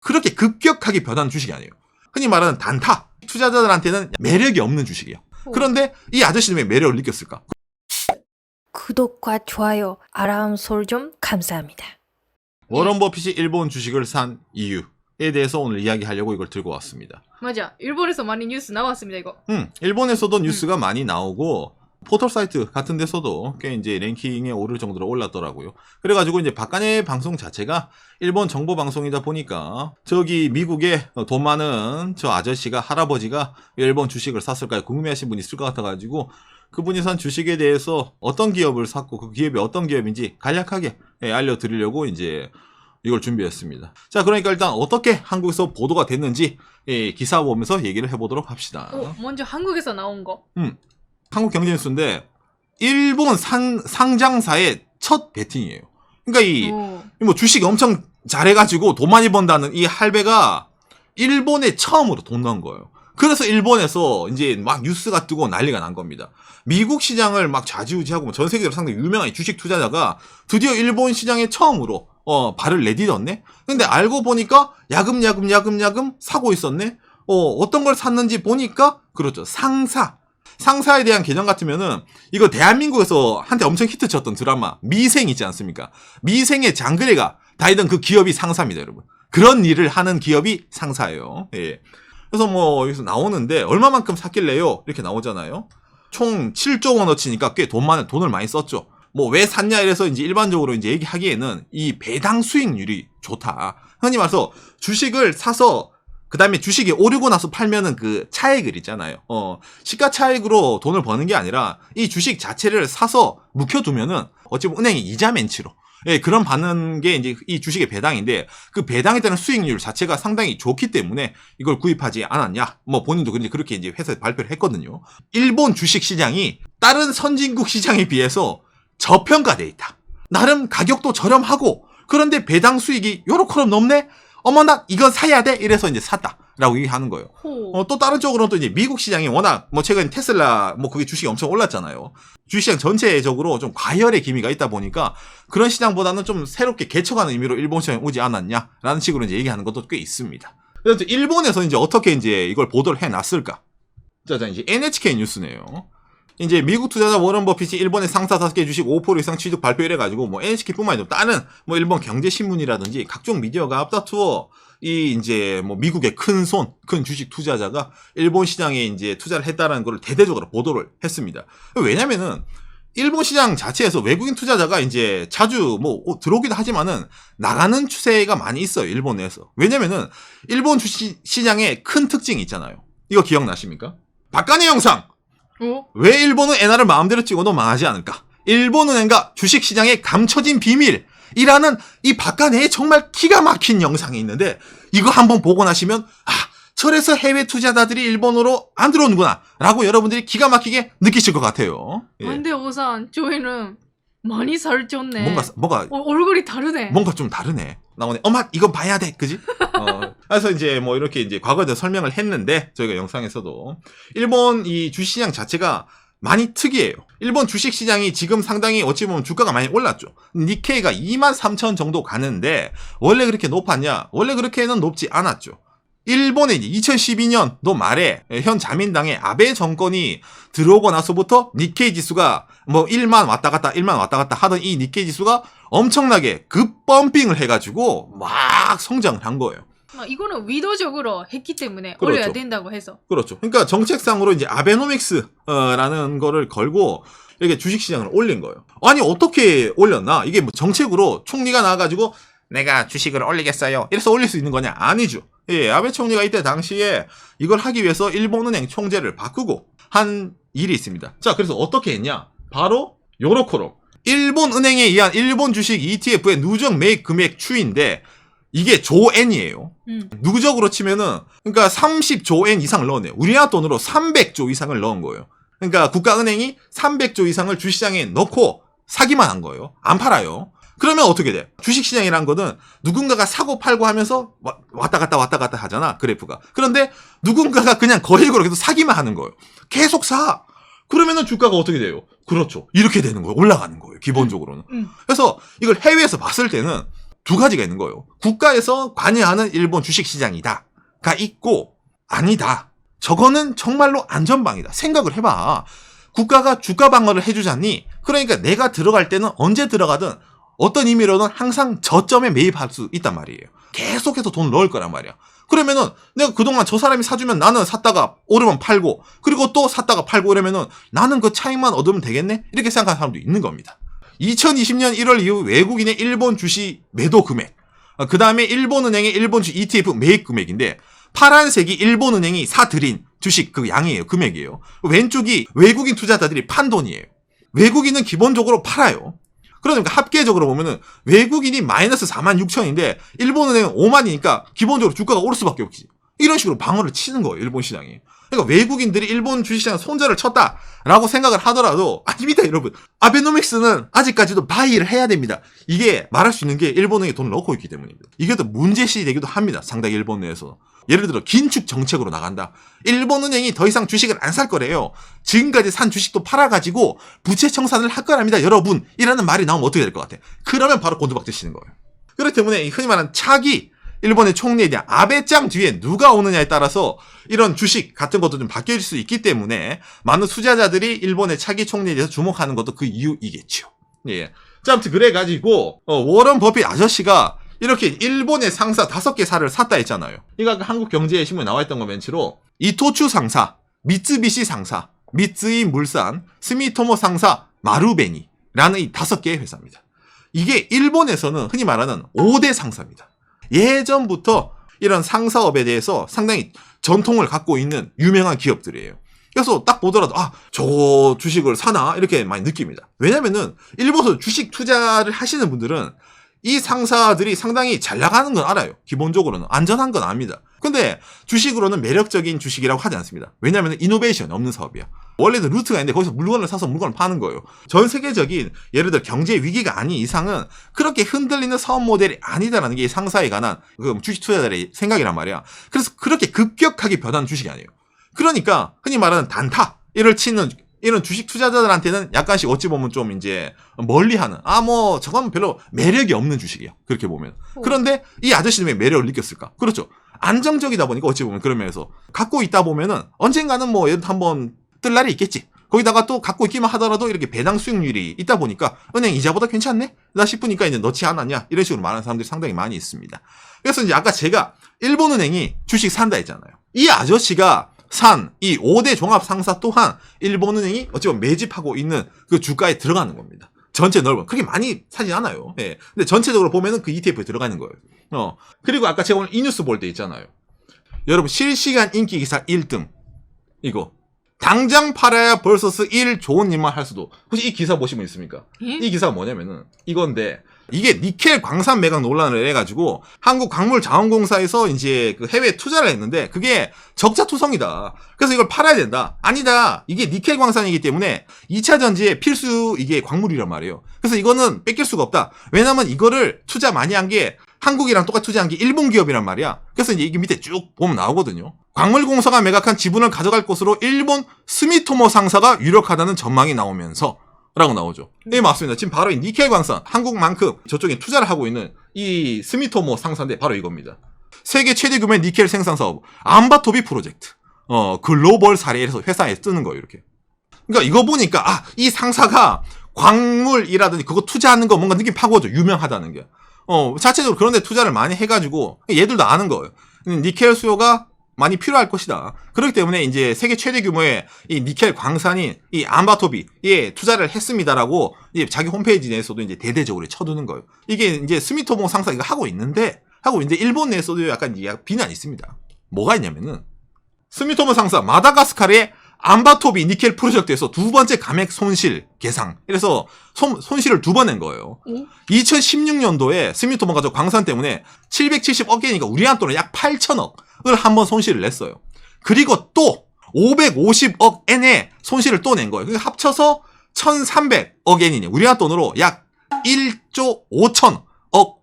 그렇게 급격하게 변하는 주식이 아니에요. 흔히 말하는 단타. 투자자들한테는 매력이 없는 주식이에요. 그런데 이 아저씨는 왜 매력을 느꼈을까? 구독과 좋아요, 알람 설정 감사합니다. 워런 버핏이 일본 주식을 산 이유에 대해서 오늘 이야기하려고 이걸 들고 왔습니다. 맞아. 일본에서 많이 뉴스 나왔습니다, 이거. 일본에서도 뉴스가 많이 나오고 포털 사이트 같은 데서도 꽤 이제 랭킹에 오를 정도로 올랐더라고요. 그래가지고 이제 박간의 방송 자체가 일본 정보 방송이다 보니까 저기 미국에 돈 많은 저 아저씨가 할아버지가 일본 주식을 샀을까요? 궁금해하신 분이 있을 것 같아가지고 그분이 산 주식에 대해서 어떤 기업을 샀고 그 기업이 어떤 기업인지 간략하게 알려드리려고 이제 이걸 준비했습니다. 자, 그러니까 일단 어떻게 한국에서 보도가 됐는지 기사 보면서 얘기를 해보도록 합시다. 먼저 한국에서 나온 거. 한국 경제뉴스인데 일본 상장사의 첫 베팅이에요. 그러니까 뭐 주식 엄청 잘해가지고 돈 많이 번다는 이 할배가 일본에 처음으로 돈 넣은 거예요. 그래서 일본에서 이제 막 뉴스가 뜨고 난리가 난 겁니다. 미국 시장을 막 좌지우지하고 전 세계적으로 상당히 유명한 주식 투자자가 드디어 일본 시장에 처음으로 발을 내디뎠네? 근데 알고 보니까 야금야금 사고 있었네? 어떤 걸 샀는지 보니까 그렇죠. 상사에 대한 개념 같으면은 이거 대한민국에서 한때 엄청 히트쳤던 드라마 미생 있지 않습니까? 미생의 장그래가 다니던 그 기업이 상사입니다, 여러분. 그런 일을 하는 기업이 상사예요. 예. 그래서 뭐 여기서 나오는데 얼마만큼 샀길래요? 이렇게 나오잖아요. 총 7조 원어치니까 꽤 돈을 많이 썼죠. 뭐 왜 샀냐 이래서 이제 일반적으로 이제 얘기하기에는 이 배당 수익률이 좋다. 흔히 말해서 주식을 사서 그 다음에 주식이 오르고 나서 팔면은 그 차익을 있잖아요. 시가 차익으로 돈을 버는 게 아니라 이 주식 자체를 사서 묵혀두면은 어찌 보면 은행이 이자 멘치로 그런 받는 게 이제 이 주식의 배당인데 그 배당에 따른 수익률 자체가 상당히 좋기 때문에 이걸 구입하지 않았냐. 뭐 본인도 그렇게 이제 회사에 발표를 했거든요. 일본 주식 시장이 다른 선진국 시장에 비해서 저평가돼 있다. 나름 가격도 저렴하고 그런데 배당 수익이 요렇게 높네? 어머, 나 이건 사야 돼? 이래서 이제 샀다라고 얘기하는 거예요. 또 다른 쪽으로는 또 이제 미국 시장이 워낙 뭐 최근 테슬라 뭐 그게 주식이 엄청 올랐잖아요. 주식시장 전체적으로 좀 과열의 기미가 있다 보니까 그런 시장보다는 좀 새롭게 개척하는 의미로 일본 시장에 오지 않았냐라는 식으로 이제 얘기하는 것도 꽤 있습니다. 그래서 일본에서 이제 어떻게 이제 이걸 보도를 해놨을까? 자, 이제 NHK 뉴스네요. 이제 미국 투자자 워런 버핏이 일본의 상사 5개 주식 5% 이상 취득 발표 이래가지고 뭐 NHK뿐만 아니라 다른 뭐 일본 경제신문이라든지 각종 미디어가 앞다투어 이 이제 뭐 미국의 큰 주식 투자자가 일본 시장에 이제 투자를 했다라는 걸 대대적으로 보도를 했습니다. 왜냐면은 일본 시장 자체에서 외국인 투자자가 이제 자주 뭐 들어오기도 하지만은 나가는 추세가 많이 있어요, 일본 내에서. 왜냐면은 일본 주식 시장의 큰 특징이 있잖아요. 이거 기억나십니까? 박간의 영상! 왜 일본은 엔화를 마음대로 찍어도 망하지 않을까? 일본은행과 주식시장의 감춰진 비밀이라는 이 박간의 정말 기가 막힌 영상이 있는데 이거 한번 보고 나시면 저래서 해외 투자자들이 일본으로 안 들어오는구나 라고 여러분들이 기가 막히게 느끼실 것 같아요. 근데 오산 저희는 많이 살쪘네. 뭔가 얼굴이 다르네. 뭔가 좀 다르네. 나오네. 엄마 이건 봐야 돼. 그지? 그래서 이제 뭐 이렇게 이제 과거에 대해 설명을 했는데 저희가 영상에서도 일본 이 주식시장 자체가 많이 특이해요. 일본 주식시장이 지금 상당히 어찌 보면 주가가 많이 올랐죠. 니케이가 23,000 정도 가는데 원래 그렇게 높았냐? 원래 그렇게는 높지 않았죠. 일본에 2012년도 말에 현 자민당의 아베 정권이 들어오고 나서부터 니케이 지수가 뭐 1만 왔다 갔다 하던 이 니케이 지수가 엄청나게 급펌핑을 해가지고 막 성장을 한 거예요. 이거는 의도적으로 했기 때문에 그렇죠. 올려야 된다고 해서. 그렇죠. 그러니까 정책상으로 이제 아베노믹스라는 거를 걸고 이렇게 주식시장을 올린 거예요. 아니 어떻게 올렸나? 이게 뭐 정책으로 총리가 나와가지고 내가 주식을 올리겠어요. 이래서 올릴 수 있는 거냐? 아니죠. 아베 총리가 이때 당시에 이걸 하기 위해서 일본은행 총재를 바꾸고 한 일이 있습니다. 자, 그래서 어떻게 했냐? 바로 요렇게로 일본은행에 의한 일본 주식 ETF의 누적 매입 금액 추이인데 이게 조엔이에요. 누적으로 치면은 그러니까 30조 엔 이상을 넣었네요. 우리나라 돈으로 300조 이상을 넣은 거예요. 그러니까 국가은행이 300조 이상을 주식시장에 넣고 사기만 한 거예요. 안 팔아요. 그러면 어떻게 돼? 주식시장이란 거는 누군가가 사고 팔고 하면서 왔다 갔다 하잖아, 그래프가. 그런데 누군가가 그냥 거액으로 계속 사기만 하는 거예요. 계속 사! 그러면은 주가가 어떻게 돼요? 그렇죠. 이렇게 되는 거예요. 올라가는 거예요, 기본적으로는. 그래서 이걸 해외에서 봤을 때는 두 가지가 있는 거예요. 국가에서 관여하는 일본 주식시장이다가 있고 아니다. 저거는 정말로 안전방이다. 생각을 해봐. 국가가 주가 방어를 해주잖니. 그러니까 내가 들어갈 때는 언제 들어가든 어떤 의미로는 항상 저점에 매입할 수 있단 말이에요. 계속해서 돈을 넣을 거란 말이야. 그러면은 내가 그동안 저 사람이 사주면 나는 샀다가 오르면 팔고 그리고 또 샀다가 팔고 이러면은 나는 그 차익만 얻으면 되겠네? 이렇게 생각하는 사람도 있는 겁니다. 2020년 1월 이후 외국인의 일본 주식 매도 금액, 그 다음에 일본은행의 일본 주식 ETF 매입 금액인데 파란색이 일본은행이 사들인 주식 그 양이에요. 금액이에요. 왼쪽이 외국인 투자자들이 판 돈이에요. 외국인은 기본적으로 팔아요. 그러니까 합계적으로 보면은 외국인이 마이너스 46,000인데 일본은행은 5만이니까 기본적으로 주가가 오를 수밖에 없지. 이런 식으로 방어를 치는 거예요. 일본 시장이. 그러니까 외국인들이 일본 주식시장 손절을 쳤다라고 생각을 하더라도 아닙니다, 여러분. 아베노믹스는 아직까지도 바이를 해야 됩니다. 이게 말할 수 있는 게 일본은행이 돈을 넣고 있기 때문입니다. 이게 또 문제시 되기도 합니다. 상당히 일본 내에서. 예를 들어 긴축 정책으로 나간다. 일본은행이 더 이상 주식을 안 살 거래요. 지금까지 산 주식도 팔아가지고 부채 청산을 할 거랍니다, 여러분. 이라는 말이 나오면 어떻게 될 것 같아? 그러면 바로 곤두박질 치는 거예요. 그렇기 때문에 흔히 말하는 차기 일본의 총리에 대한 아베짱 뒤에 누가 오느냐에 따라서 이런 주식 같은 것도 좀 바뀔 수 있기 때문에 많은 투자자들이 일본의 차기 총리에 대해서 주목하는 것도 그 이유이겠죠. 예. 자, 아무튼 그래가지고 워런 버핏 아저씨가 이렇게 일본의 상사 5개 사를 샀다 했잖아요. 이거 아까 한국경제신문에 나와있던 거 멘트로 이토추 상사, 미쓰비시 상사, 미쓰이 물산, 스미토모 상사, 마루베니라는 이 5개의 회사입니다. 이게 일본에서는 흔히 말하는 5대 상사입니다. 예전부터 이런 상사업에 대해서 상당히 전통을 갖고 있는 유명한 기업들이에요. 그래서 딱 보더라도 저 주식을 사나 이렇게 많이 느낍니다. 왜냐면은 일본에서 주식 투자를 하시는 분들은 이 상사들이 상당히 잘 나가는 건 알아요. 기본적으로는 안전한 건 압니다. 근데 주식으로는 매력적인 주식이라고 하지 않습니다. 왜냐하면 이노베이션이 없는 사업이야. 원래는 루트가 있는데 거기서 물건을 사서 물건을 파는 거예요. 전 세계적인 예를 들어 경제 위기가 아닌 이상은 그렇게 흔들리는 사업 모델이 아니다라는 게 상사에 관한 주식 투자자들의 생각이란 말이야. 그래서 그렇게 급격하게 변하는 주식이 아니에요. 그러니까 흔히 말하는 단타 이를 치는 이런 주식 투자자들한테는 약간씩 어찌 보면 좀 이제 멀리하는 저건 별로 매력이 없는 주식이야. 그렇게 보면. 그런데 이 아저씨는 왜 매력을 느꼈을까? 그렇죠. 안정적이다 보니까 어찌 보면 그런 면에서 갖고 있다 보면은 언젠가는 예를 들어 한번 뜰 날이 있겠지. 거기다가 또 갖고 있기만 하더라도 이렇게 배당 수익률이 있다 보니까 은행 이자보다 괜찮네? 나 싶으니까 이제 넣지 않았냐? 이런 식으로 말하는 사람들이 상당히 많이 있습니다. 그래서 이제 아까 제가 일본은행이 주식 산다 했잖아요. 이 아저씨가 산 이 5대 종합 상사 또한 일본은행이 어찌 보면 매집하고 있는 그 주가에 들어가는 겁니다. 전체 넓은 그렇게 많이 사진 않아요. 예. 근데 전체적으로 보면은 그 ETF에 들어가는 거예요. 그리고 아까 제가 오늘 이 뉴스 볼 때 있잖아요. 여러분 실시간 인기 기사 1등 이거 당장 팔아야 vs 1 좋은 일만 할 수도. 혹시 이 기사 보신 분 있습니까? 이 기사가 뭐냐면은 이건데 이게 니켈 광산 매각 논란을 해가지고 한국광물자원공사에서 이제 그 해외 투자를 했는데 그게 적자투성이다. 그래서 이걸 팔아야 된다. 아니다. 이게 니켈 광산이기 때문에 2차 전지의 필수 이게 광물이란 말이에요. 그래서 이거는 뺏길 수가 없다. 왜냐면 이거를 투자 많이 한 게 한국이랑 똑같이 투자한 게 일본 기업이란 말이야. 그래서 이제 이게 밑에 쭉 보면 나오거든요. 광물공사가 매각한 지분을 가져갈 것으로 일본 스미토모 상사가 유력하다는 전망이 나오면서 라고 나오죠. 네, 맞습니다. 지금 바로 이 니켈 광산, 한국만큼 저쪽에 투자를 하고 있는 이 스미토모 상사인데 바로 이겁니다. 세계 최대 규모의 니켈 생산 사업, 암바토비 프로젝트. 글로벌 사례에서 회사에 뜨는 거예요, 이렇게. 그러니까 이거 보니까, 이 상사가 광물이라든지 그거 투자하는 거 뭔가 느낌 파고죠. 유명하다는 게. 자체적으로 그런 데 투자를 많이 해가지고, 얘들도 아는 거예요. 니켈 수요가 많이 필요할 것이다. 그렇기 때문에 이제 세계 최대 규모의 이 니켈 광산인 이 암바토비에 투자를 했습니다라고 이제 자기 홈페이지 내에서도 이제 대대적으로 쳐두는 거예요. 이게 이제 스미토모 상사 이거 하고 있는데 일본 내에서도 약간 비난이 있습니다. 뭐가 있냐면은 스미토모 상사 마다가스카르의 암바토비 니켈 프로젝트에서 두 번째 감액 손실 계상. 그래서 손실을 2번 낸 거예요. 2016년도에 스미토모가 저 광산 때문에 770억 엔이니까 우리나라 돈으로 약 8천억을 한번 손실을 냈어요. 그리고 또 550억 엔의 손실을 또 낸 거예요. 그러니까 합쳐서 1,300억 엔이니 우리나라 돈으로 약 1조 5천억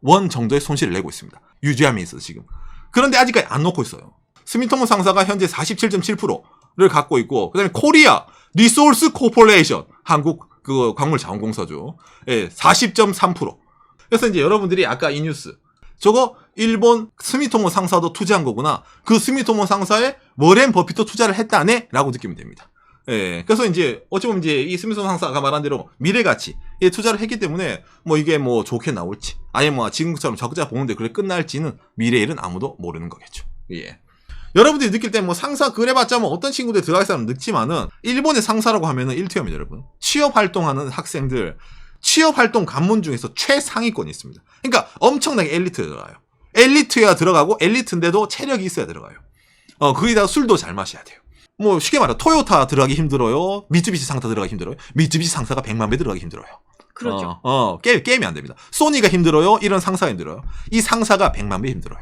원 정도의 손실을 내고 있습니다. 유지하면서 지금. 그런데 아직까지 안 놓고 있어요. 스미토모 상사가 현재 47.7%를 갖고 있고, 그 다음에 코리아 리소스 코퍼레이션, 한국 그 광물자원공사죠. 예, 40.3%. 그래서 이제 여러분들이 아까 이 뉴스 저거 일본 스미토모 상사도 투자한 거구나. 그 스미토모 상사에 워렌 버핏도 투자를 했다네? 라고 느끼면 됩니다. 예. 그래서 이제 어찌 보면 이제 이 스미토모 상사가 말한 대로 미래 가치에 투자를 했기 때문에 뭐 이게 뭐 좋게 나올지 아니면 뭐 지금처럼 적자 보는데 그래 끝날지는 미래 일은 아무도 모르는 거겠죠. 예. 여러분들이 느낄 때 뭐 상사 그래봤자 뭐 어떤 친구들 들어갈 사람 늙지만은 일본의 상사라고 하면은 일투입니다, 여러분. 취업 활동하는 학생들, 취업 활동 관문 중에서 최상위권이 있습니다. 그러니까 엄청나게 엘리트에 들어가요. 엘리트야 들어가고 엘리트인데도 체력이 있어야 들어가요. 거기다가 술도 잘 마셔야 돼요. 뭐 쉽게 말해 토요타 들어가기 힘들어요. 미쯔비시 상사 들어가기 힘들어요. 미쯔비시 상사가 100만 배 들어가기 힘들어요. 그렇죠. 게임이 안 됩니다. 소니가 힘들어요. 이런 상사가 힘들어요. 이 상사가 100만 배 힘들어요.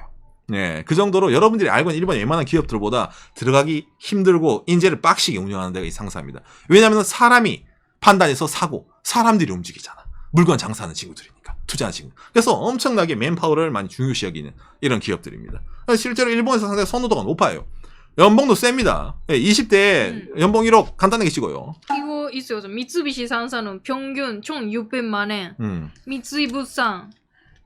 네, 그 정도로 여러분들이 알고 있는 일본 웬만한 기업들보다 들어가기 힘들고 인재를 빡시게 운영하는 데가 이 상사입니다. 왜냐하면 사람이 판단해서 사고 사람들이 움직이잖아. 물건 장사하는 친구들이니까 투자하는 친구. 그래서 엄청나게 맨파워를 많이 중요시 여기는 이런 기업들입니다. 실제로 일본에서 상당히 선호도가 높아요. 연봉도 셉니다. 20대 연봉 1억 간단하게 찍어요. 이거 있어요. 미쓰비시 상사는 평균 총 600만 원, 미쓰이 부산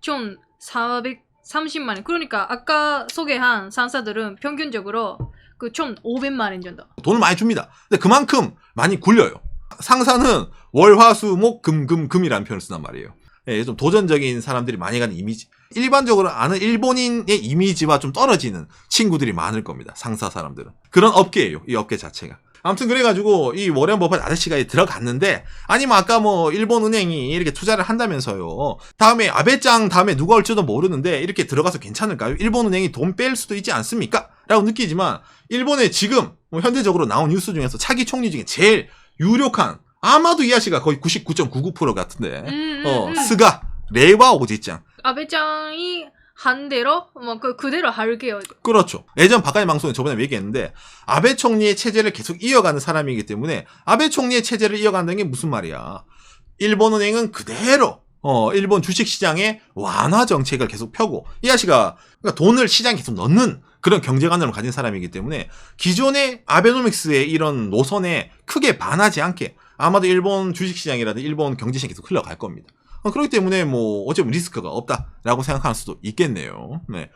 총 430만 원. 그러니까 아까 소개한 상사들은 평균적으로 그 총 500만 원 정도. 돈을 많이 줍니다. 근데 그만큼 많이 굴려요. 상사는 월화수목금금금이라는 표현을 쓴단 말이에요. 예, 좀 도전적인 사람들이 많이 가는 이미지. 일반적으로 아는 일본인의 이미지와 좀 떨어지는 친구들이 많을 겁니다. 상사 사람들은. 그런 업계예요. 이 업계 자체가. 아무튼 그래가지고 이 워렌 버핏 아저씨가 들어갔는데 아니면 아까 뭐 일본 은행이 이렇게 투자를 한다면서요. 다음에 아베짱 다음에 누가 올지도 모르는데 이렇게 들어가서 괜찮을까요? 일본 은행이 돈 뺄 수도 있지 않습니까? 라고 느끼지만 일본의 지금 뭐 현대적으로 나온 뉴스 중에서 차기 총리 중에 제일 유력한 아마도 이 아씨가 거의 99.99% 같은데 스가 레와 오지짱 아베짱이 한 대로 뭐 그대로 할게요. 그렇죠. 예전 박근혜 방송에 저번에 얘기했는데 아베 총리의 체제를 계속 이어가는 사람이기 때문에 아베 총리의 체제를 이어간다는 게 무슨 말이야. 일본은행은 그대로 일본 주식시장의 완화 정책을 계속 펴고 이 아씨가 그러니까 돈을 시장에 계속 넣는 그런 경제관념을 가진 사람이기 때문에 기존의 아베노믹스의 이런 노선에 크게 반하지 않게 아마도 일본 주식시장이라든지 일본 경제시장이 계속 흘러갈 겁니다. 그렇기 때문에 뭐 어쩌면 리스크가 없다라고 생각할 수도 있겠네요. 네,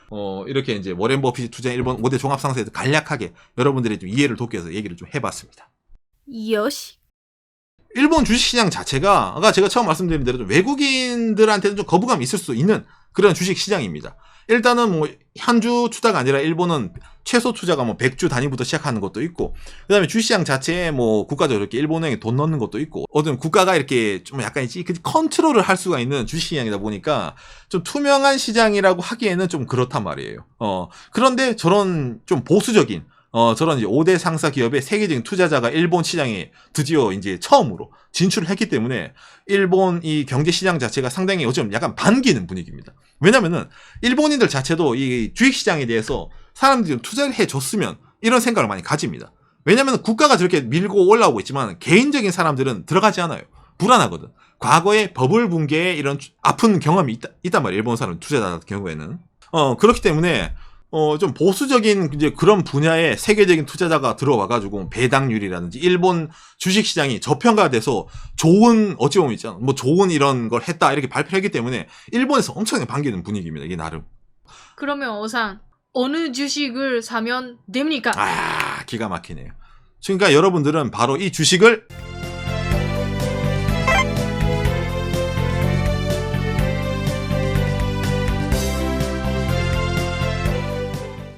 이렇게 이제 워렌 버핏이 투자한 일본 5대 종합상사에서 간략하게 여러분들의 좀 이해를 돕기 위해서 얘기를 좀 해봤습니다. 요시. 일본 주식시장 자체가 아까 제가 처음 말씀드린 대로 좀 외국인들한테는 좀 거부감이 있을 수 있는 그런 주식시장입니다. 일단은 뭐 한주 투자가 아니라 일본은 최소 투자가 뭐 100주 단위부터 시작하는 것도 있고 그다음에 주식시장 자체에 뭐 국가적으로 이렇게 일본은행에 돈 넣는 것도 있고 어떤 국가가 이렇게 좀 약간 컨트롤을 할 수가 있는 주식시장이다 보니까 좀 투명한 시장이라고 하기에는 좀 그렇단 말이에요. 그런데 저런 좀 보수적인 저런 이제 5대 상사 기업의 세계적인 투자자가 일본 시장에 드디어 이제 처음으로 진출을 했기 때문에 일본 이 경제 시장 자체가 상당히 요즘 약간 반기는 분위기입니다. 왜냐면은 일본인들 자체도 이 주식 시장에 대해서 사람들이 투자를 해줬으면 이런 생각을 많이 가집니다. 왜냐면 국가가 저렇게 밀고 올라오고 있지만 개인적인 사람들은 들어가지 않아요. 불안하거든. 과거에 버블 붕괴에 이런 아픈 경험이 있단 말이에요. 일본 사람 투자자 같은 경우에는. 그렇기 때문에 좀 보수적인 이제 그런 분야에 세계적인 투자자가 들어와가지고 배당률이라든지 일본 주식시장이 저평가돼서 좋은 어찌 보면 있잖아. 뭐 좋은 이런 걸 했다 이렇게 발표를 했기 때문에 일본에서 엄청나게 반기는 분위기입니다. 이게 나름. 그러면 오상 어느 주식을 사면 됩니까? 기가 막히네요. 그러니까 여러분들은 바로 이 주식을